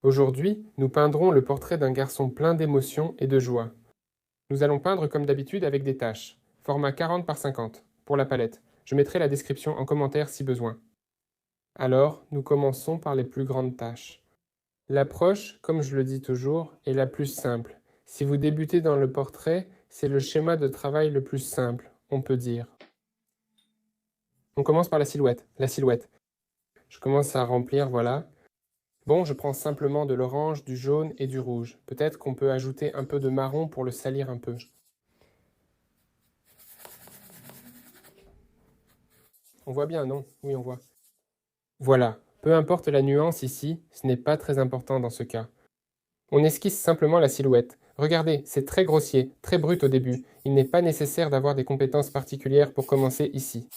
Aujourd'hui, nous peindrons le portrait d'un garçon plein d'émotions et de joie. Nous allons peindre comme d'habitude avec des taches, format 40 par 50, pour la palette. Je mettrai la description en commentaire si besoin. Alors, nous commençons par les plus grandes taches. L'approche, comme je le dis toujours, est la plus simple. Si vous débutez dans le portrait, c'est le schéma de travail le plus simple, on peut dire. On commence par la silhouette. Je commence à remplir, voilà. Bon, je prends simplement de l'orange, du jaune et du rouge. Peut-être qu'on peut ajouter un peu de marron pour le salir un peu. On voit bien, non? Oui, on voit. Voilà. Peu importe la nuance ici, ce n'est pas très important dans ce cas. On esquisse simplement la silhouette. Regardez, c'est très grossier, très brut au début. Il n'est pas nécessaire d'avoir des compétences particulières pour commencer ici.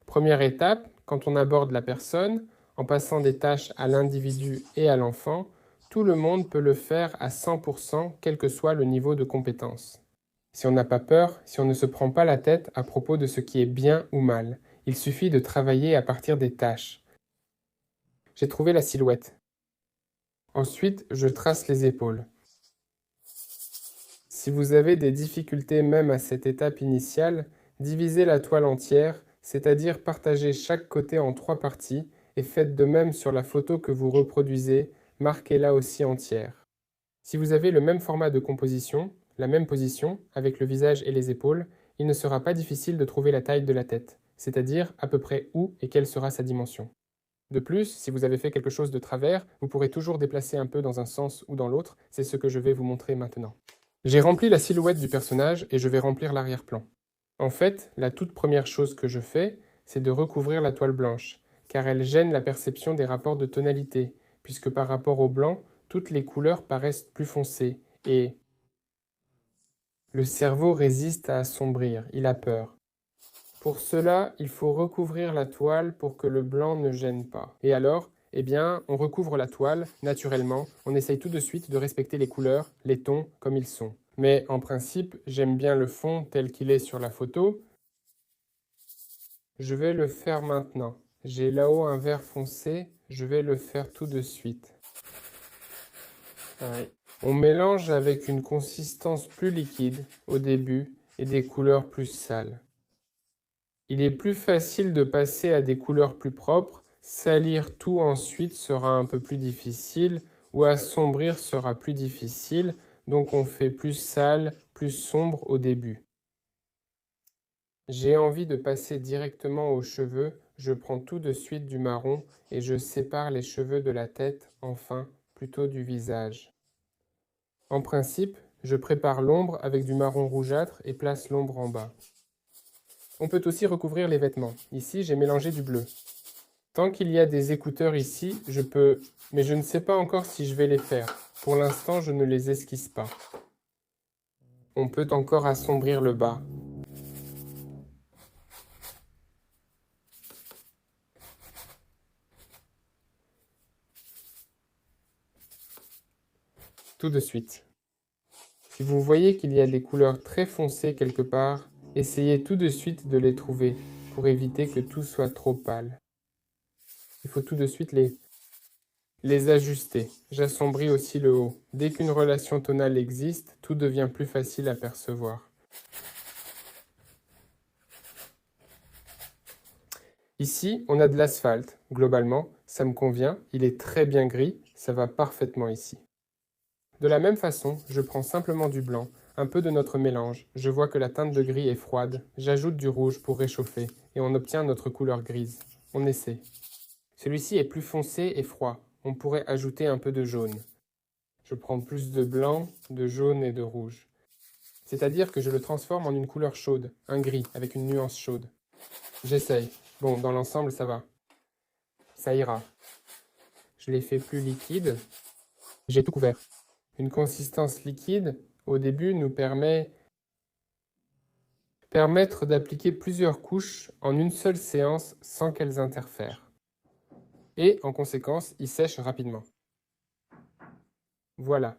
Première étape, quand on aborde la personne, en passant des tâches à l'individu et à l'enfant, tout le monde peut le faire à 100%, quel que soit le niveau de compétence. Si on n'a pas peur, si on ne se prend pas la tête à propos de ce qui est bien ou mal, il suffit de travailler à partir des tâches. J'ai trouvé la silhouette. Ensuite, je trace les épaules. Si vous avez des difficultés même à cette étape initiale, divisez la toile entière, c'est-à-dire partagez chaque côté en 3 parties, et faites de même sur la photo que vous reproduisez, marquez-la aussi entière. Si vous avez le même format de composition, la même position, avec le visage et les épaules, il ne sera pas difficile de trouver la taille de la tête, c'est-à-dire à peu près où et quelle sera sa dimension. De plus, si vous avez fait quelque chose de travers, vous pourrez toujours déplacer un peu dans un sens ou dans l'autre, c'est ce que je vais vous montrer maintenant. J'ai rempli la silhouette du personnage et je vais remplir l'arrière-plan. En fait, la toute première chose que je fais, c'est de recouvrir la toile blanche, car elle gêne la perception des rapports de tonalité, puisque par rapport au blanc, toutes les couleurs paraissent plus foncées, et le cerveau résiste à assombrir, il a peur. Pour cela, il faut recouvrir la toile pour que le blanc ne gêne pas. Et alors, eh bien, on recouvre la toile, naturellement, on essaye tout de suite de respecter les couleurs, les tons, comme ils sont. Mais en principe, j'aime bien le fond tel qu'il est sur la photo. Je vais le faire maintenant. J'ai là-haut un vert foncé, je vais le faire tout de suite. Ouais. On mélange avec une consistance plus liquide au début et des couleurs plus sales. Il est plus facile de passer à des couleurs plus propres, salir tout ensuite sera un peu plus difficile, ou assombrir sera plus difficile, donc on fait plus sale, plus sombre au début. J'ai envie de passer directement aux cheveux, je prends tout de suite du marron et je sépare les cheveux de la tête, enfin, plutôt du visage. En principe, je prépare l'ombre avec du marron rougeâtre et place l'ombre en bas. On peut aussi recouvrir les vêtements. Ici, j'ai mélangé du bleu. Tant qu'il y a des écouteurs ici, je peux... Mais je ne sais pas encore si je vais les faire. Pour l'instant, je ne les esquisse pas. On peut encore assombrir le bas. Tout de suite. Si vous voyez qu'il y a des couleurs très foncées quelque part, essayez tout de suite de les trouver pour éviter que tout soit trop pâle. Il faut tout de suite les ajuster. J'assombris aussi le haut. Dès qu'une relation tonale existe, tout devient plus facile à percevoir. Ici, on a de l'asphalte. Globalement, ça me convient. Il est très bien gris. Ça va parfaitement ici. De la même façon, je prends simplement du blanc, un peu de notre mélange. Je vois que la teinte de gris est froide. J'ajoute du rouge pour réchauffer et on obtient notre couleur grise. On essaie. Celui-ci est plus foncé et froid. On pourrait ajouter un peu de jaune. Je prends plus de blanc, de jaune et de rouge. C'est-à-dire que je le transforme en une couleur chaude, un gris avec une nuance chaude. J'essaye. Bon, dans l'ensemble, ça va. Ça ira. Je l'ai fait plus liquide. J'ai tout couvert. Une consistance liquide, au début, nous permettre d'appliquer plusieurs couches en une seule séance sans qu'elles interfèrent. Et, en conséquence, ils sèchent rapidement. Voilà.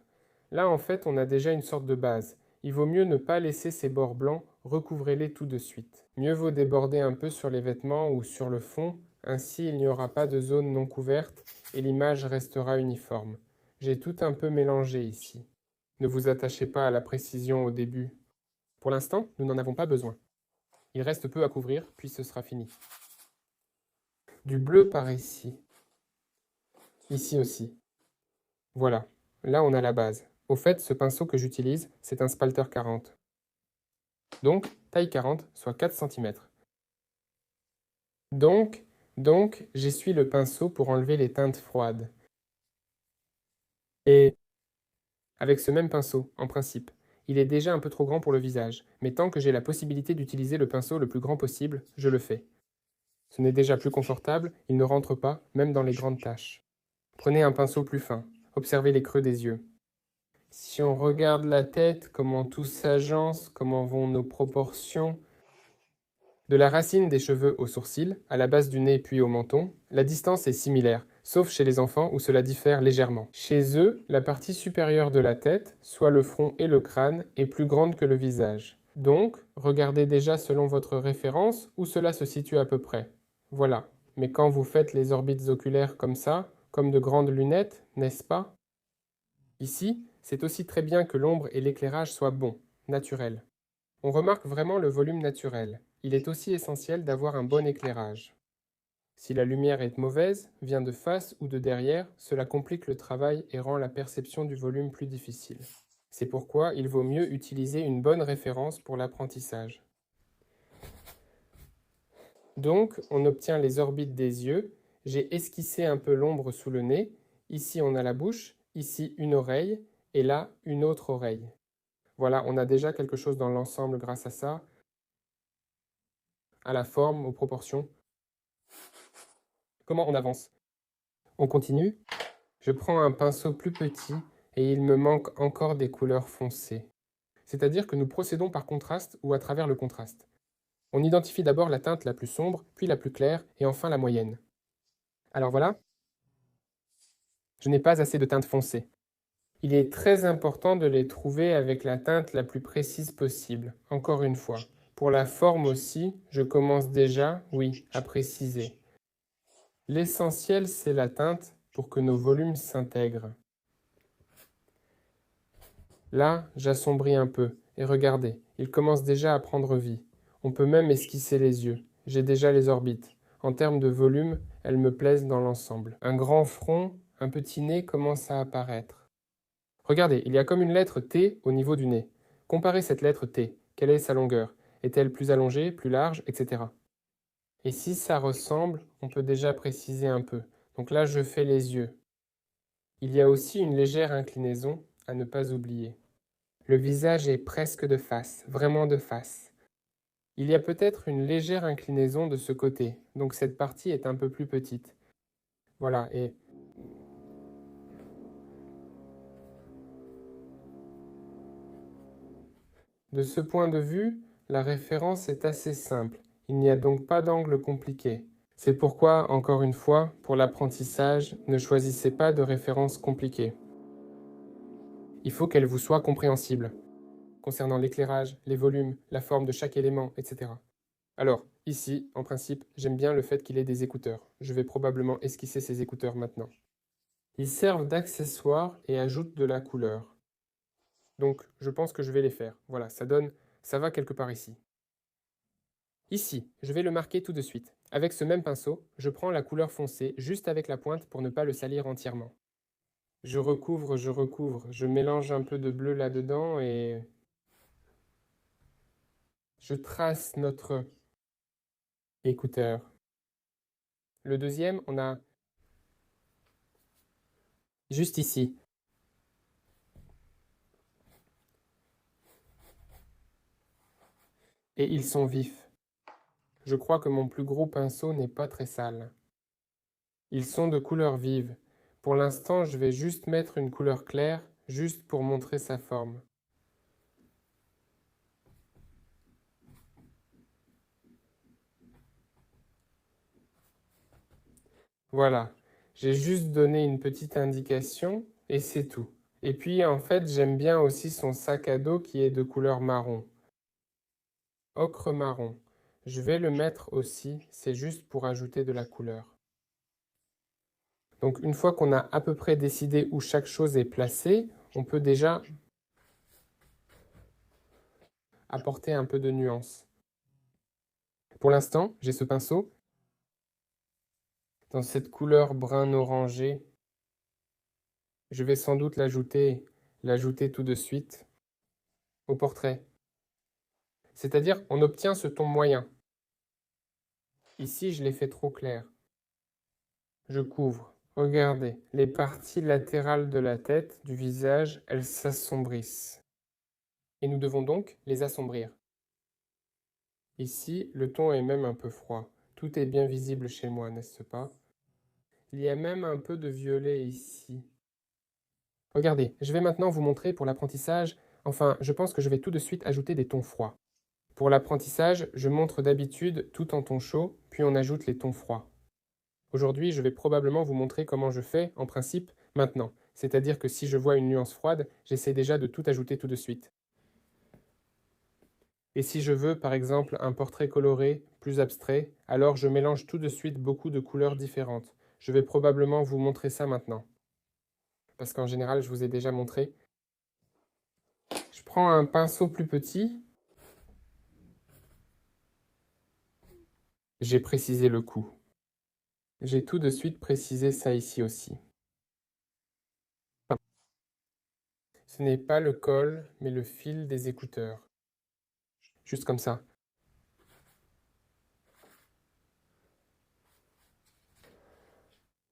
Là, en fait, on a déjà une sorte de base. Il vaut mieux ne pas laisser ces bords blancs, recouvrez-les tout de suite. Mieux vaut déborder un peu sur les vêtements ou sur le fond, Ainsi, il n'y aura pas de zone non couverte et l'image restera uniforme. J'ai tout un peu mélangé ici. Ne vous attachez pas à la précision au début. Pour l'instant, nous n'en avons pas besoin. Il reste peu à couvrir, puis ce sera fini. Du bleu par ici. Ici aussi. Voilà, là on a la base. Au fait, ce pinceau que j'utilise, c'est un Spalter 40. Donc, taille 40, soit 4 cm. Donc, j'essuie le pinceau pour enlever les teintes froides. Et avec ce même pinceau, en principe, il est déjà un peu trop grand pour le visage, mais tant que j'ai la possibilité d'utiliser le pinceau le plus grand possible, je le fais. Ce n'est déjà plus confortable, il ne rentre pas, même dans les grandes taches. Prenez un pinceau plus fin, observez les creux des yeux. Si on regarde la tête, comment tout s'agence, comment vont nos proportions, de la racine des cheveux aux sourcils, à la base du nez puis au menton, la distance est similaire, sauf chez les enfants où cela diffère légèrement. Chez eux, la partie supérieure de la tête, soit le front et le crâne, est plus grande que le visage. Donc, regardez déjà selon votre référence où cela se situe à peu près. Voilà. Mais quand vous faites les orbites oculaires comme ça, comme de grandes lunettes, n'est-ce pas? Ici, c'est aussi très bien que l'ombre et l'éclairage soient bons, naturels. On remarque vraiment le volume naturel. Il est aussi essentiel d'avoir un bon éclairage. Si la lumière est mauvaise, vient de face ou de derrière, cela complique le travail et rend la perception du volume plus difficile. C'est pourquoi il vaut mieux utiliser une bonne référence pour l'apprentissage. Donc, on obtient les orbites des yeux. J'ai esquissé un peu l'ombre sous le nez. Ici, on a la bouche, ici une oreille, et là, une autre oreille. Voilà, on a déjà quelque chose dans l'ensemble grâce à ça, à la forme, aux proportions. Comment on avance? On continue. Je prends un pinceau plus petit et il me manque encore des couleurs foncées. C'est-à-dire que nous procédons par contraste ou à travers le contraste. On identifie d'abord la teinte la plus sombre, puis la plus claire, et enfin la moyenne. Alors voilà, je n'ai pas assez de teintes foncées. Il est très important de les trouver avec la teinte la plus précise possible, encore une fois. Pour la forme aussi, je commence déjà, oui, à préciser. L'essentiel, c'est la teinte pour que nos volumes s'intègrent. Là, j'assombris un peu, et regardez, il commence déjà à prendre vie. On peut même esquisser les yeux. J'ai déjà les orbites. En termes de volume, elles me plaisent dans l'ensemble. Un grand front, un petit nez commence à apparaître. Regardez, il y a comme une lettre T au niveau du nez. Comparez cette lettre T. Quelle est sa longueur? Est-elle plus allongée, plus large, etc. Et si ça ressemble, on peut déjà préciser un peu. Donc là, je fais les yeux. Il y a aussi une légère inclinaison à ne pas oublier. Le visage est presque de face, vraiment de face. Il y a peut-être une légère inclinaison de ce côté, donc cette partie est un peu plus petite. Voilà, et de ce point de vue, la référence est assez simple. Il n'y a donc pas d'angle compliqué. C'est pourquoi, encore une fois, pour l'apprentissage, ne choisissez pas de référence compliquée. Il faut qu'elle vous soit compréhensible, concernant l'éclairage, les volumes, la forme de chaque élément, etc. Alors, ici, en principe, j'aime bien le fait qu'il ait des écouteurs. Je vais probablement esquisser ces écouteurs maintenant. Ils servent d'accessoires et ajoutent de la couleur. Donc, je pense que je vais les faire. Voilà, ça va quelque part ici. Ici, je vais le marquer tout de suite. Avec ce même pinceau, je prends la couleur foncée juste avec la pointe pour ne pas le salir entièrement. Je recouvre, je mélange un peu de bleu là-dedans et je trace notre écouteur. Le deuxième, on a juste ici. Et ils sont vifs. Je crois que mon plus gros pinceau n'est pas très sale. Ils sont de couleur vive. Pour l'instant, je vais juste mettre une couleur claire, juste pour montrer sa forme. Voilà, j'ai juste donné une petite indication et c'est tout. Et puis en fait, j'aime bien aussi son sac à dos qui est de couleur marron. Ocre marron. Je vais le mettre aussi, c'est juste pour ajouter de la couleur. Donc une fois qu'on a à peu près décidé où chaque chose est placée, on peut déjà apporter un peu de nuance. Pour l'instant, j'ai ce pinceau dans cette couleur brun orangé. Je vais sans doute l'ajouter tout de suite au portrait. C'est-à-dire, on obtient ce ton moyen. Ici, je l'ai fait trop clair. Je couvre. Regardez, les parties latérales de la tête, du visage, elles s'assombrissent. Et nous devons donc les assombrir. Ici, le ton est même un peu froid. Tout est bien visible chez moi, n'est-ce pas? Il y a même un peu de violet ici. Regardez, je vais maintenant vous montrer pour l'apprentissage. Enfin, je pense que je vais tout de suite ajouter des tons froids. Pour l'apprentissage, je montre d'habitude tout en ton chaud, puis on ajoute les tons froids. Aujourd'hui, je vais probablement vous montrer comment je fais, en principe, maintenant. C'est-à-dire que si je vois une nuance froide, j'essaie déjà de tout ajouter tout de suite. Et si je veux, par exemple, un portrait coloré, plus abstrait, alors je mélange tout de suite beaucoup de couleurs différentes. Je vais probablement vous montrer ça maintenant. Parce qu'en général, je vous ai déjà montré. Je prends un pinceau plus petit. J'ai précisé le coup. J'ai tout de suite précisé ça ici aussi. Ce n'est pas le col, mais le fil des écouteurs. Juste comme ça.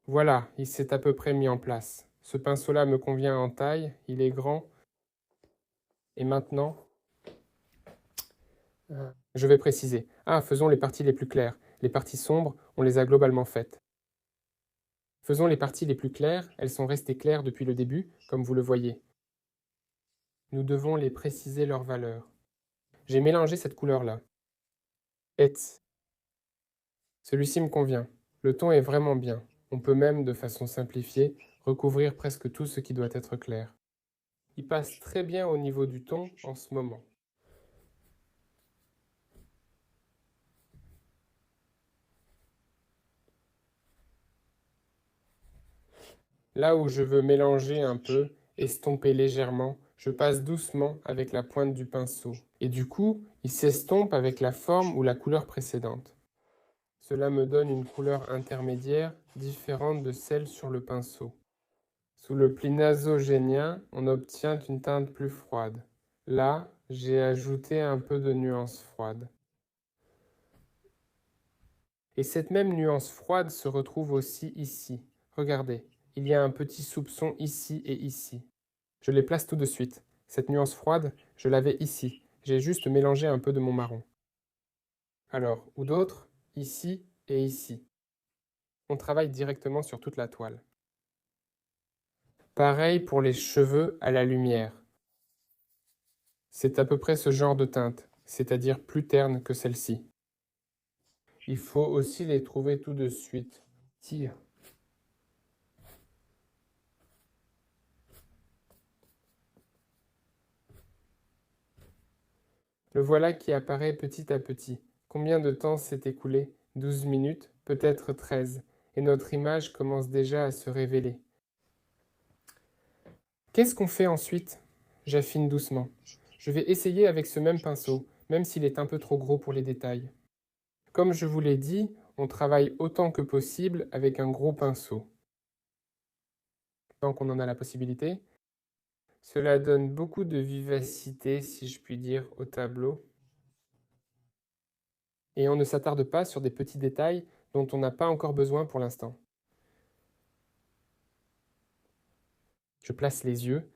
Voilà, il s'est à peu près mis en place. Ce pinceau-là me convient en taille, il est grand. Et maintenant, je vais préciser. Ah, faisons les parties les plus claires. Les parties sombres, on les a globalement faites. Faisons les parties les plus claires, elles sont restées claires depuis le début, comme vous le voyez. Nous devons les préciser leur valeur. J'ai mélangé cette couleur-là. Et celui-ci me convient. Le ton est vraiment bien. On peut même, de façon simplifiée, recouvrir presque tout ce qui doit être clair. Il passe très bien au niveau du ton en ce moment. Là où je veux mélanger un peu, estomper légèrement, je passe doucement avec la pointe du pinceau. Et du coup, il s'estompe avec la forme ou la couleur précédente. Cela me donne une couleur intermédiaire différente de celle sur le pinceau. Sous le pli nasogénien, on obtient une teinte plus froide. Là, j'ai ajouté un peu de nuance froide. Et cette même nuance froide se retrouve aussi ici. Regardez, il y a un petit soupçon ici et ici. Je les place tout de suite. Cette nuance froide, je l'avais ici. J'ai juste mélangé un peu de mon marron. Alors, ou d'autres, ici et ici. On travaille directement sur toute la toile. Pareil pour les cheveux à la lumière. C'est à peu près ce genre de teinte, c'est-à-dire plus terne que celle-ci. Il faut aussi les trouver tout de suite. Tire. Le voilà qui apparaît petit à petit. Combien de temps s'est écoulé? 12 minutes, peut-être 13, et notre image commence déjà à se révéler. Qu'est-ce qu'on fait ensuite? J'affine doucement. Je vais essayer avec ce même pinceau, même s'il est un peu trop gros pour les détails. Comme je vous l'ai dit, on travaille autant que possible avec un gros pinceau. Tant qu'on en a la possibilité. Cela donne beaucoup de vivacité, si je puis dire, au tableau. Et on ne s'attarde pas sur des petits détails dont on n'a pas encore besoin pour l'instant. Je place les yeux,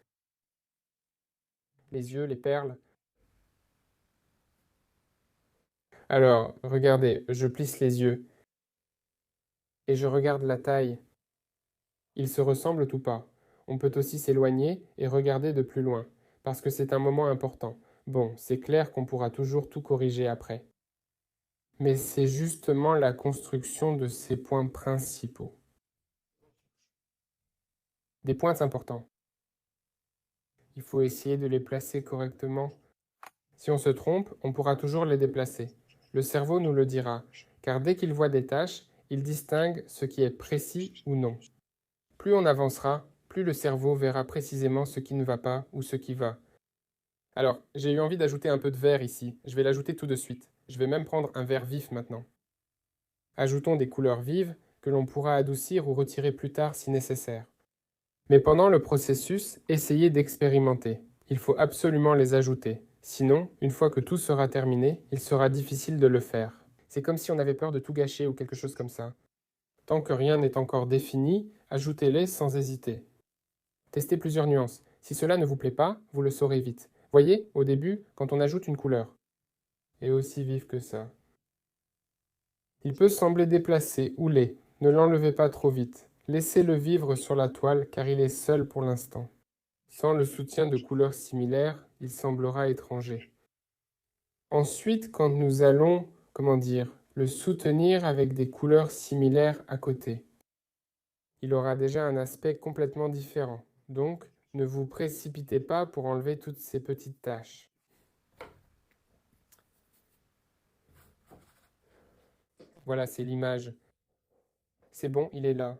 les perles. Alors, regardez, je plisse les yeux et je regarde la taille. Ils se ressemblent ou pas? On peut aussi s'éloigner et regarder de plus loin, parce que c'est un moment important. Bon, c'est clair qu'on pourra toujours tout corriger après. Mais c'est justement la construction de ces points principaux. Des points importants. Il faut essayer de les placer correctement. Si on se trompe, on pourra toujours les déplacer. Le cerveau nous le dira, car dès qu'il voit des taches, il distingue ce qui est précis ou non. Plus on avancera, plus le cerveau verra précisément ce qui ne va pas ou ce qui va. Alors, j'ai eu envie d'ajouter un peu de vert ici. Je vais l'ajouter tout de suite. Je vais même prendre un vert vif maintenant. Ajoutons des couleurs vives que l'on pourra adoucir ou retirer plus tard si nécessaire. Mais pendant le processus, essayez d'expérimenter. Il faut absolument les ajouter. Sinon, une fois que tout sera terminé, il sera difficile de le faire. C'est comme si on avait peur de tout gâcher ou quelque chose comme ça. Tant que rien n'est encore défini, ajoutez-les sans hésiter. Testez plusieurs nuances. Si cela ne vous plaît pas, vous le saurez vite. Voyez, au début, quand on ajoute une couleur. Et aussi vive que ça. Il peut sembler déplacé ou laid. Ne l'enlevez pas trop vite. Laissez-le vivre sur la toile car il est seul pour l'instant. Sans le soutien de couleurs similaires, il semblera étranger. Ensuite, quand nous allons, le soutenir avec des couleurs similaires à côté, il aura déjà un aspect complètement différent. Donc, ne vous précipitez pas pour enlever toutes ces petites taches. Voilà, c'est l'image. C'est bon, il est là.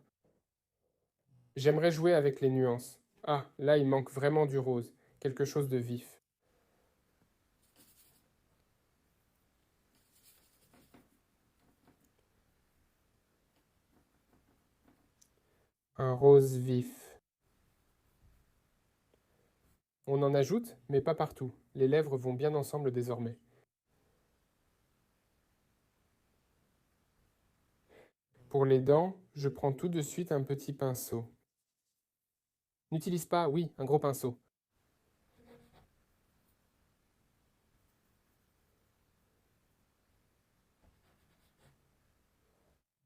J'aimerais jouer avec les nuances. Ah, là, il manque vraiment du rose, quelque chose de vif. Un rose vif. On en ajoute, mais pas partout. Les lèvres vont bien ensemble désormais. Pour les dents, je prends tout de suite un petit pinceau. N'utilise pas, oui, un gros pinceau.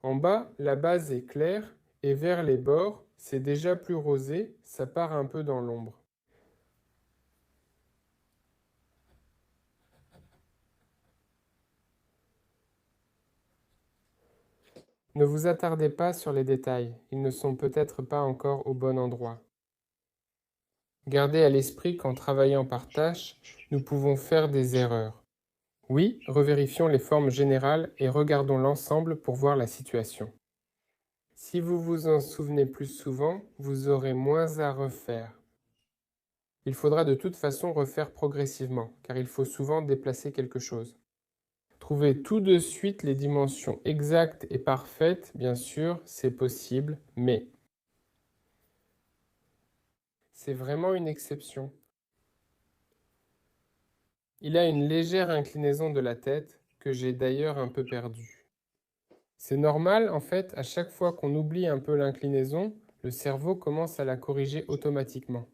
En bas, la base est claire et vers les bords, c'est déjà plus rosé, ça part un peu dans l'ombre. Ne vous attardez pas sur les détails, ils ne sont peut-être pas encore au bon endroit. Gardez à l'esprit qu'en travaillant par tâches, nous pouvons faire des erreurs. Oui, revérifions les formes générales et regardons l'ensemble pour voir la situation. Si vous vous en souvenez plus souvent, vous aurez moins à refaire. Il faudra de toute façon refaire progressivement, car il faut souvent déplacer quelque chose. Trouver tout de suite les dimensions exactes et parfaites, bien sûr, c'est possible, mais c'est vraiment une exception. Il a une légère inclinaison de la tête, que j'ai d'ailleurs un peu perdue. C'est normal, en fait, à chaque fois qu'on oublie un peu l'inclinaison, le cerveau commence à la corriger automatiquement.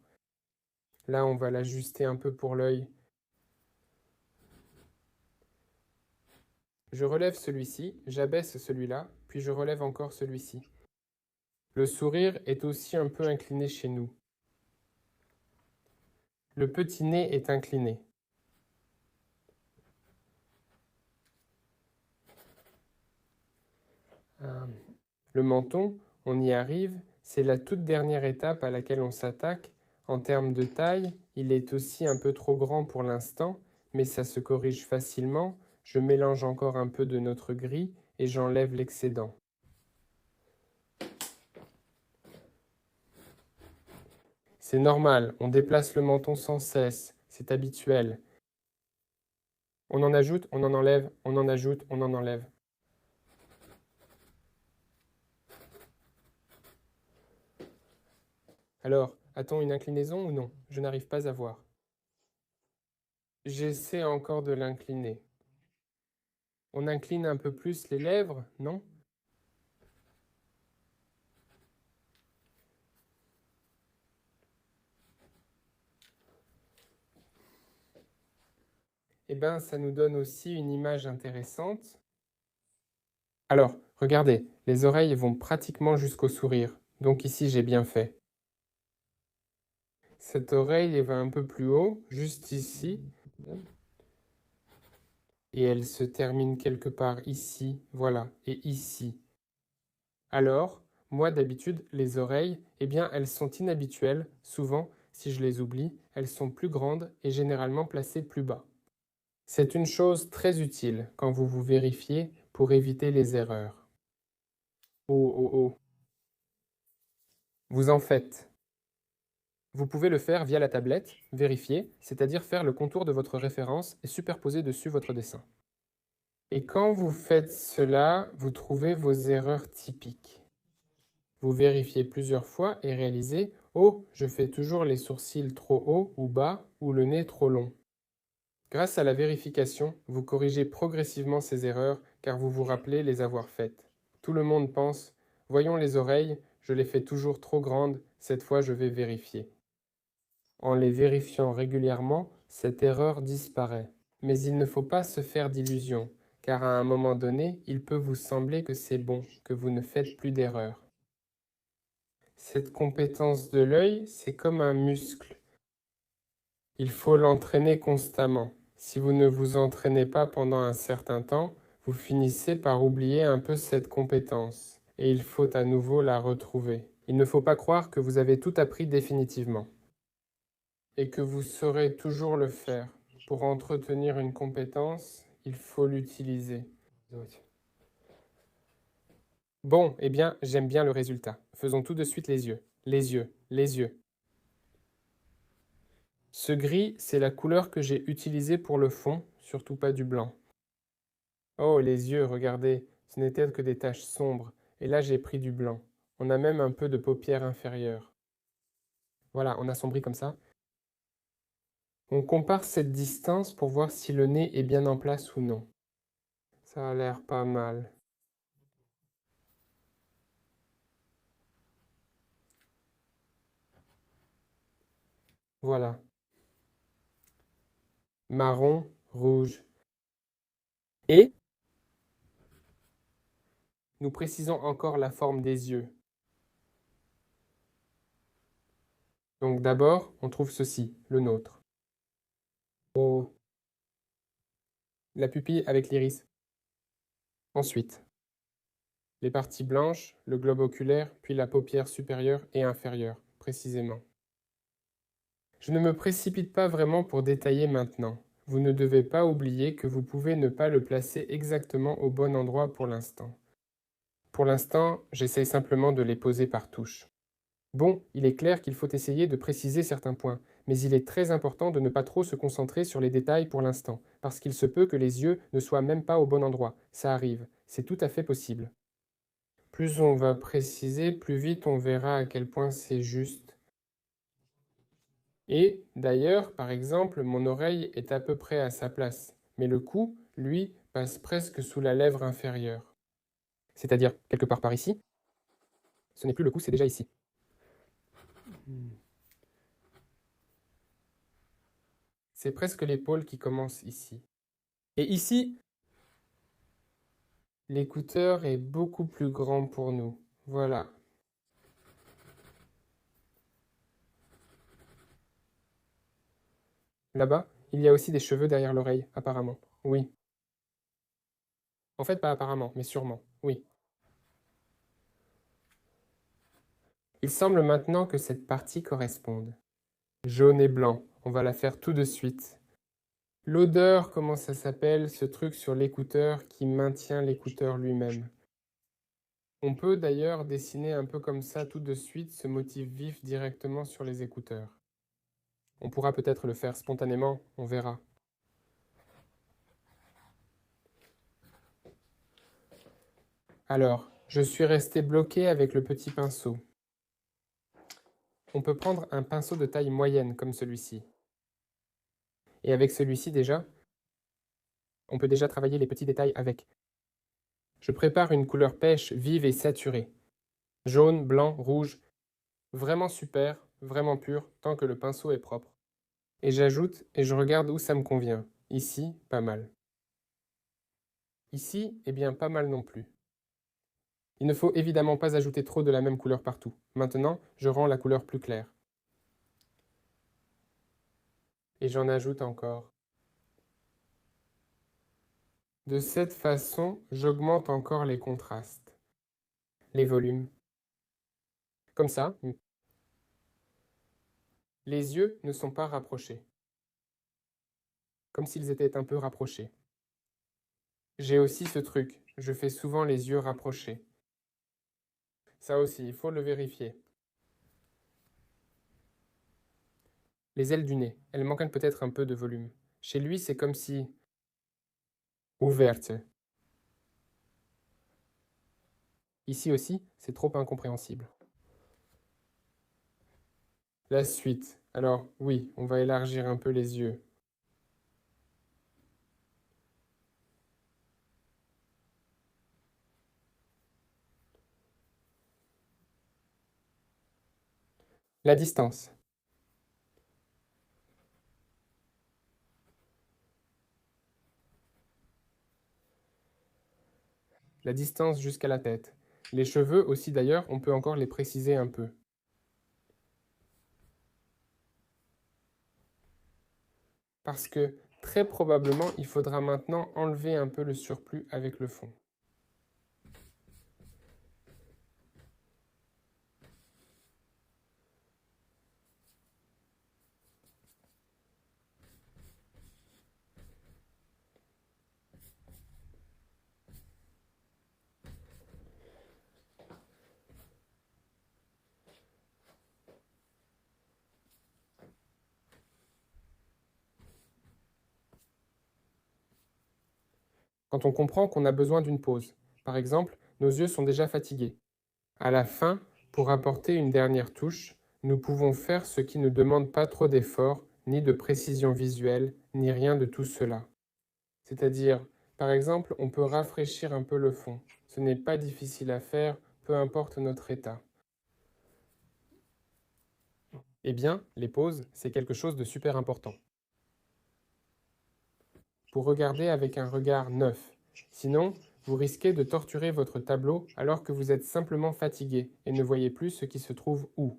Là, on va l'ajuster un peu pour l'œil. Je relève celui-ci, j'abaisse celui-là, puis je relève encore celui-ci. Le sourire est aussi un peu incliné chez nous. Le petit nez est incliné. Le menton, on y arrive, c'est la toute dernière étape à laquelle on s'attaque. En termes de taille, il est aussi un peu trop grand pour l'instant, mais ça se corrige facilement. Je mélange encore un peu de notre gris et j'enlève l'excédent. C'est normal, on déplace le menton sans cesse, c'est habituel. On en ajoute, on en enlève, on en ajoute, on en enlève. Alors, a-t-on une inclinaison ou non? Je n'arrive pas à voir. J'essaie encore de l'incliner. On incline un peu plus les lèvres, non? Eh bien, ça nous donne aussi une image intéressante. Alors, regardez, les oreilles vont pratiquement jusqu'au sourire. Donc ici, j'ai bien fait. Cette oreille, elle va un peu plus haut, juste ici. Et elle se termine quelque part ici, voilà, et ici. Alors, moi d'habitude, les oreilles, eh bien, elles sont inhabituelles. Souvent, si je les oublie, elles sont plus grandes et généralement placées plus bas. C'est une chose très utile quand vous vous vérifiez pour éviter les erreurs. Oh, oh, oh. Vous en faites. Vous pouvez le faire via la tablette, vérifier, c'est-à-dire faire le contour de votre référence et superposer dessus votre dessin. Et quand vous faites cela, vous trouvez vos erreurs typiques. Vous vérifiez plusieurs fois et réalisez « Oh, je fais toujours les sourcils trop hauts ou bas ou le nez trop long ». Grâce à la vérification, vous corrigez progressivement ces erreurs car vous vous rappelez les avoir faites. Tout le monde pense « Voyons les oreilles, je les fais toujours trop grandes, cette fois je vais vérifier ». En les vérifiant régulièrement, cette erreur disparaît. Mais il ne faut pas se faire d'illusions, car à un moment donné, il peut vous sembler que c'est bon, que vous ne faites plus d'erreurs. Cette compétence de l'œil, c'est comme un muscle. Il faut l'entraîner constamment. Si vous ne vous entraînez pas pendant un certain temps, vous finissez par oublier un peu cette compétence, et il faut à nouveau la retrouver. Il ne faut pas croire que vous avez tout appris définitivement, et que vous saurez toujours le faire. Pour entretenir une compétence, il faut l'utiliser. Bon, eh bien, j'aime bien le résultat. Faisons tout de suite les yeux. Les yeux, les yeux. Ce gris, c'est la couleur que j'ai utilisée pour le fond, surtout pas du blanc. Oh, les yeux, regardez, ce n'étaient que des taches sombres, et là j'ai pris du blanc. On a même un peu de paupières inférieures. Voilà, on assombrit comme ça. On compare cette distance pour voir si le nez est bien en place ou non. Ça a l'air pas mal. Voilà. Marron, rouge. Et nous précisons encore la forme des yeux. Donc d'abord, on trouve ceci, le nôtre. Oh. La pupille avec l'iris. Ensuite, les parties blanches, le globe oculaire, puis la paupière supérieure et inférieure, précisément. Je ne me précipite pas vraiment pour détailler maintenant. Vous ne devez pas oublier que vous pouvez ne pas le placer exactement au bon endroit pour l'instant. Pour l'instant, j'essaye simplement de les poser par touche. Bon, il est clair qu'il faut essayer de préciser certains points, mais il est très important de ne pas trop se concentrer sur les détails pour l'instant, parce qu'il se peut que les yeux ne soient même pas au bon endroit. Ça arrive, c'est tout à fait possible. Plus on va préciser, plus vite on verra à quel point c'est juste. Et, d'ailleurs, par exemple, mon oreille est à peu près à sa place, mais le cou, lui, passe presque sous la lèvre inférieure. C'est-à-dire quelque part par ici. Ce n'est plus le cou, c'est déjà ici. C'est presque l'épaule qui commence ici. Et ici, l'écouteur est beaucoup plus grand pour nous. Voilà. Là-bas, il y a aussi des cheveux derrière l'oreille, apparemment. Oui. En fait, pas apparemment, mais sûrement. Oui. Il semble maintenant que cette partie corresponde. Jaune et blanc. On va la faire tout de suite. L'odeur, comment ça s'appelle, ce truc sur l'écouteur qui maintient l'écouteur lui-même. On peut d'ailleurs dessiner un peu comme ça tout de suite ce motif vif directement sur les écouteurs. On pourra peut-être le faire spontanément, on verra. Alors, je suis resté bloqué avec le petit pinceau. On peut prendre un pinceau de taille moyenne comme celui-ci. Et avec celui-ci déjà, on peut déjà travailler les petits détails avec. Je prépare une couleur pêche vive et saturée. Jaune, blanc, rouge. Vraiment super, vraiment pur, tant que le pinceau est propre. Et j'ajoute et je regarde où ça me convient. Ici, pas mal. Ici, eh bien pas mal non plus. Il ne faut évidemment pas ajouter trop de la même couleur partout. Maintenant, je rends la couleur plus claire. Et j'en ajoute encore. De cette façon, j'augmente encore les contrastes, les volumes. Comme ça, les yeux ne sont pas rapprochés. comme s'ils étaient un peu rapprochés. J'ai aussi ce truc, je fais souvent les yeux rapprochés. Ça aussi, il faut le vérifier. Les ailes du nez, elles manquent peut-être un peu de volume. Chez lui, c'est comme si... Ouverte. Ici aussi, c'est trop incompréhensible. La suite. Alors, oui, on va élargir un peu les yeux. La distance. La distance jusqu'à la tête. Les cheveux aussi d'ailleurs, on peut encore les préciser un peu. Parce que très probablement, il faudra maintenant enlever un peu le surplus avec le fond. Quand on comprend qu'on a besoin d'une pause. Par exemple, nos yeux sont déjà fatigués. À la fin, pour apporter une dernière touche, nous pouvons faire ce qui ne demande pas trop d'effort, ni de précision visuelle, ni rien de tout cela. C'est-à-dire, par exemple, on peut rafraîchir un peu le fond. Ce n'est pas difficile à faire, peu importe notre état. Eh bien, les pauses, c'est quelque chose de super important. Pour regarder avec un regard neuf. Sinon, vous risquez de torturer votre tableau alors que vous êtes simplement fatigué et ne voyez plus ce qui se trouve où.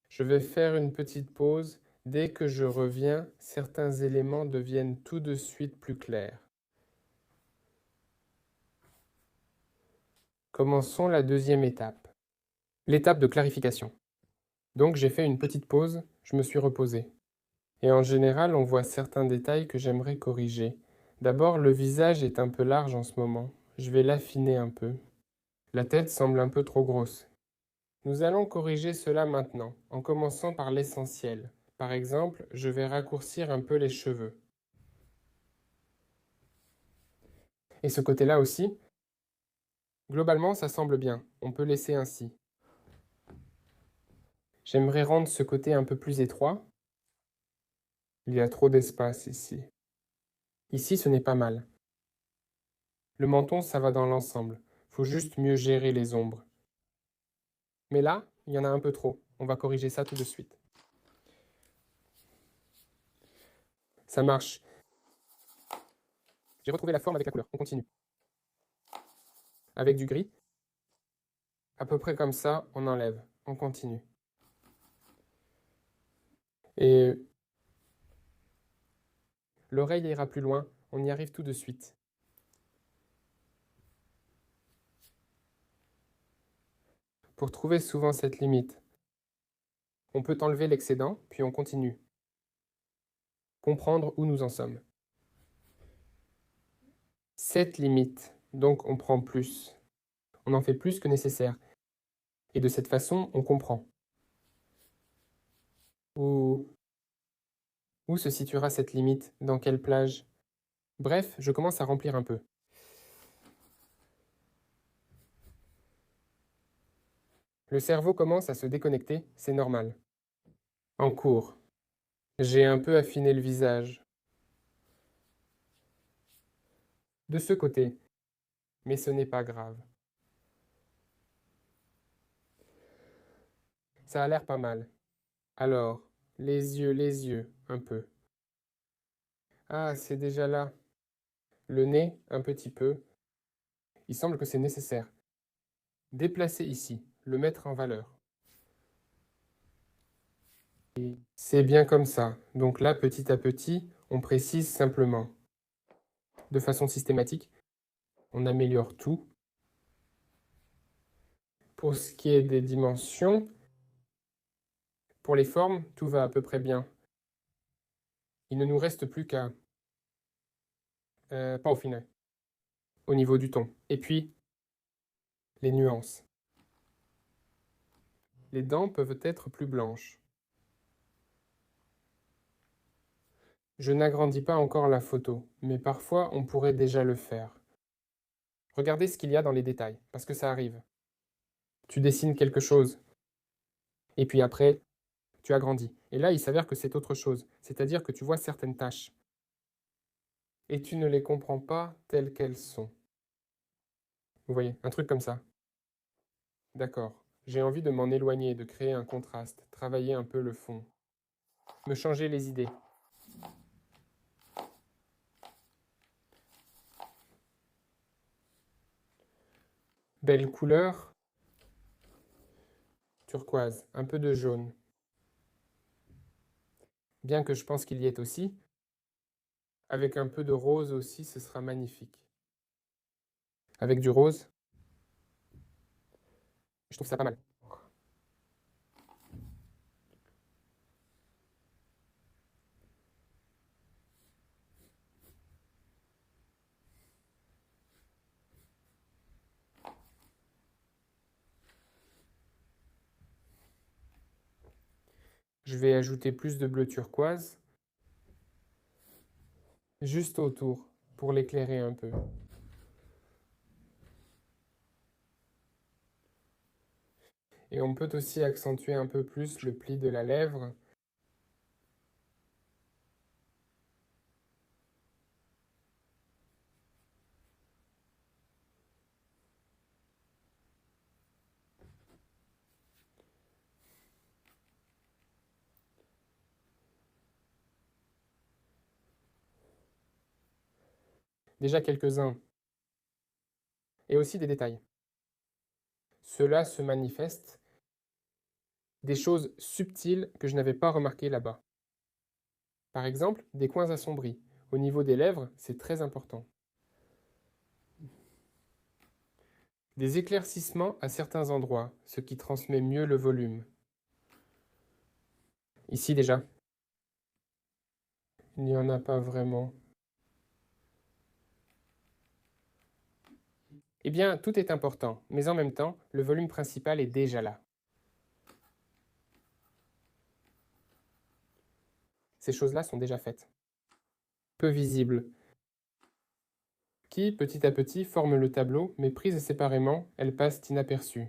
Je vais faire une petite pause. Dès que je reviens, certains éléments deviennent tout de suite plus clairs. Commençons la deuxième étape. L'étape de clarification. Donc j'ai fait une petite pause, je me suis reposé. Et en général, on voit certains détails que j'aimerais corriger. D'abord, le visage est un peu large en ce moment. Je vais l'affiner un peu. La tête semble un peu trop grosse. Nous allons corriger cela maintenant, en commençant par l'essentiel. Par exemple, je vais raccourcir un peu les cheveux. Et ce côté-là aussi, globalement, ça semble bien. On peut laisser ainsi. J'aimerais rendre ce côté un peu plus étroit. Il y a trop d'espace ici. Ici, ce n'est pas mal. Le menton, ça va dans l'ensemble. Faut juste mieux gérer les ombres. Mais là, il y en a un peu trop. On va corriger ça tout de suite. Ça marche. J'ai retrouvé la forme avec la couleur. On continue. Avec du gris. À peu près comme ça, on enlève. On continue. Et l'oreille ira plus loin. On y arrive tout de suite. Pour trouver souvent cette limite, on peut enlever l'excédent, puis on continue. Comprendre où nous en sommes. Cette limite, donc on prend plus. On en fait plus que nécessaire. Et de cette façon, on comprend. Où se situera cette limite? Dans quelle plage? Bref, je commence à remplir un peu. Le cerveau commence à se déconnecter, c'est normal. En cours. J'ai un peu affiné le visage. De ce côté. Mais ce n'est pas grave. Ça a l'air pas mal. Alors, les yeux, un peu. Ah, c'est déjà là. Le nez, un petit peu. Il semble que c'est nécessaire. Déplacer ici, le mettre en valeur. C'est bien comme ça. Donc là, petit à petit, on précise simplement. De façon systématique, on améliore tout. Pour ce qui est des dimensions, pour les formes, tout va à peu près bien. Il ne nous reste plus qu'à Pas au final, au niveau du ton. Et puis, les nuances. Les dents peuvent être plus blanches. Je n'agrandis pas encore la photo, mais parfois on pourrait déjà le faire. Regardez ce qu'il y a dans les détails, parce que ça arrive. Tu dessines quelque chose, et puis après, tu agrandis. Et là, il s'avère que c'est autre chose, c'est-à-dire que tu vois certaines tâches. Et tu ne les comprends pas telles qu'elles sont. Vous voyez, un truc comme ça. D'accord. J'ai envie de m'en éloigner, de créer un contraste, travailler un peu le fond. Me changer les idées. Belle couleur, turquoise, un peu de jaune. Bien que je pense qu'il y ait aussi, avec un peu de rose aussi, ce sera magnifique. Avec du rose, je trouve ça pas mal. Je vais ajouter plus de bleu turquoise, juste autour, pour l'éclairer un peu. Et on peut aussi accentuer un peu plus le pli de la lèvre. Déjà quelques-uns. Et aussi des détails. Cela se manifeste des choses subtiles que je n'avais pas remarquées là-bas. Par exemple, des coins assombris. Au niveau des lèvres, c'est très important. Des éclaircissements à certains endroits, ce qui transmet mieux le volume. Ici déjà, il n'y en a pas vraiment. Eh bien, tout est important, mais en même temps, le volume principal est déjà là. Ces choses-là sont déjà faites. Peu visibles, qui, petit à petit, forment le tableau, mais prises séparément, elles passent inaperçues.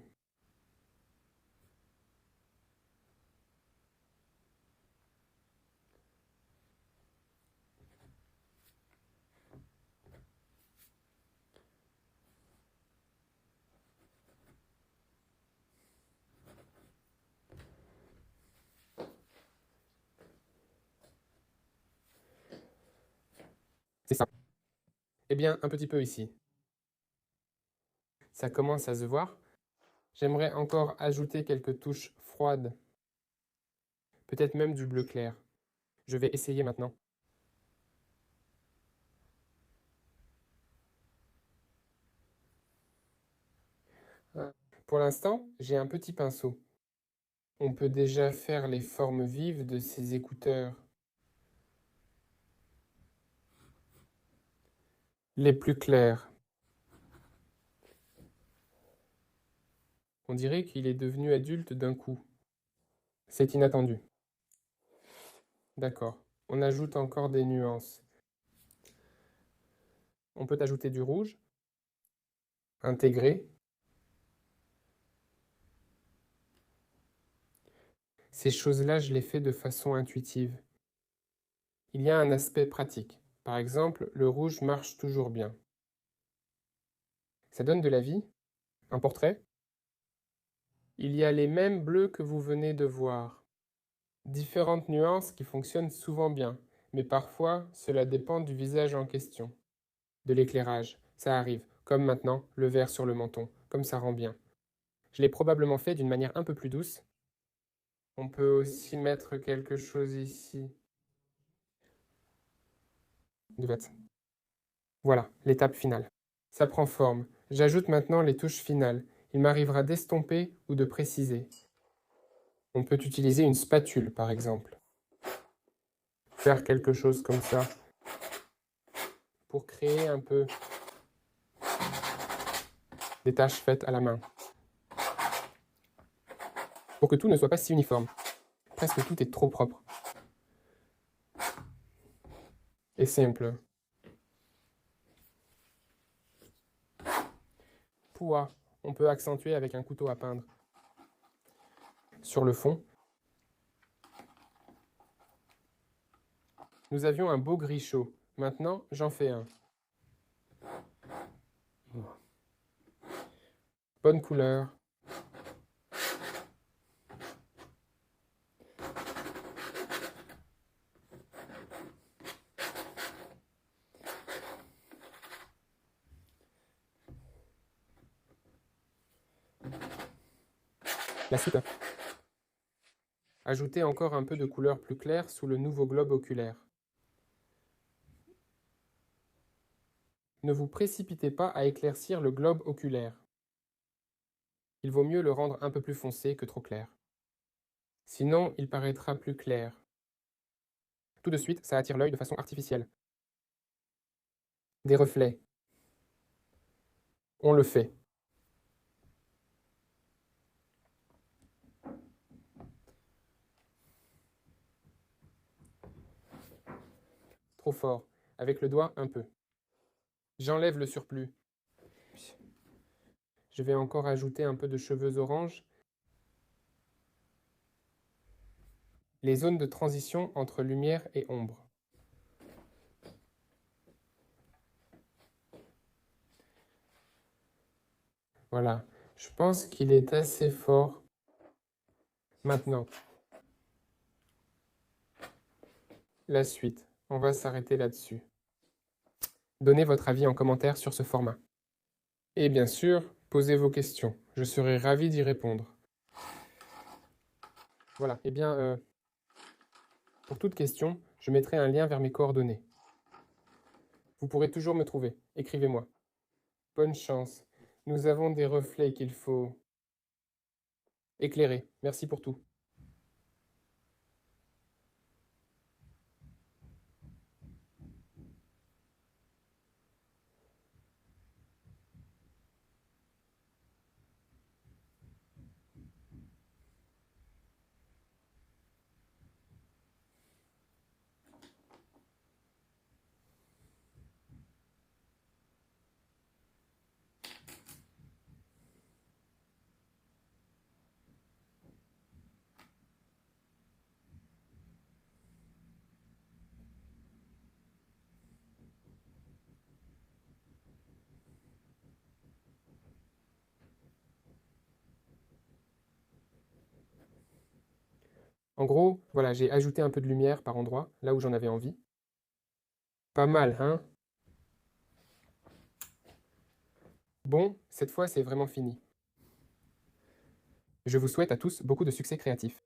C'est ça. Eh bien, un petit peu ici. Ça commence à se voir. J'aimerais encore ajouter quelques touches froides. Peut-être même du bleu clair. Je vais essayer maintenant. Pour l'instant, j'ai un petit pinceau. On peut déjà faire les formes vives de ces écouteurs. Les plus clairs. On dirait qu'il est devenu adulte d'un coup. C'est inattendu. D'accord. On ajoute encore des nuances. On peut ajouter du rouge, intégrer. Ces choses-là, je les fais de façon intuitive. Il y a un aspect pratique. Par exemple, le rouge marche toujours bien. Ça donne de la vie. Un portrait. Il y a les mêmes bleus que vous venez de voir. Différentes nuances qui fonctionnent souvent bien, mais parfois cela dépend du visage en question. De l'éclairage, ça arrive, comme maintenant, le vert sur le menton, comme ça rend bien. Je l'ai probablement fait d'une manière un peu plus douce. On peut aussi mettre quelque chose ici. De fait. Voilà, l'étape finale. Ça prend forme. J'ajoute maintenant les touches finales. Il m'arrivera d'estomper ou de préciser. On peut utiliser une spatule, par exemple. Faire quelque chose comme ça pour créer un peu des tâches faites à la main. Pour que tout ne soit pas si uniforme. Presque tout est trop propre. Et simple. Pouah, on peut accentuer avec un couteau à peindre. Sur le fond, nous avions un beau gris chaud. Maintenant, j'en fais un. Bonne couleur. La suite. Ajoutez encore un peu de couleur plus claire sous le nouveau globe oculaire. Ne vous précipitez pas à éclaircir le globe oculaire. Il vaut mieux le rendre un peu plus foncé que trop clair. Sinon, il paraîtra plus clair. Tout de suite, ça attire l'œil de façon artificielle. Des reflets. On le fait. Trop fort. Avec le doigt, un peu. J'enlève le surplus. Je vais encore ajouter un peu de cheveux orange. Les zones de transition entre lumière et ombre. Voilà. Je pense qu'il est assez fort. Maintenant, la suite. On va s'arrêter là-dessus. Donnez votre avis en commentaire sur ce format. Et bien sûr, posez vos questions. Je serai ravi d'y répondre. Voilà. Eh bien, pour toute question, je mettrai un lien vers mes coordonnées. Vous pourrez toujours me trouver. Écrivez-moi. Bonne chance. Nous avons des reflets qu'il faut éclairer. Merci pour tout. En gros, voilà, j'ai ajouté un peu de lumière par endroit, là où j'en avais envie. Pas mal, hein? Bon, cette fois, c'est vraiment fini. Je vous souhaite à tous beaucoup de succès créatif.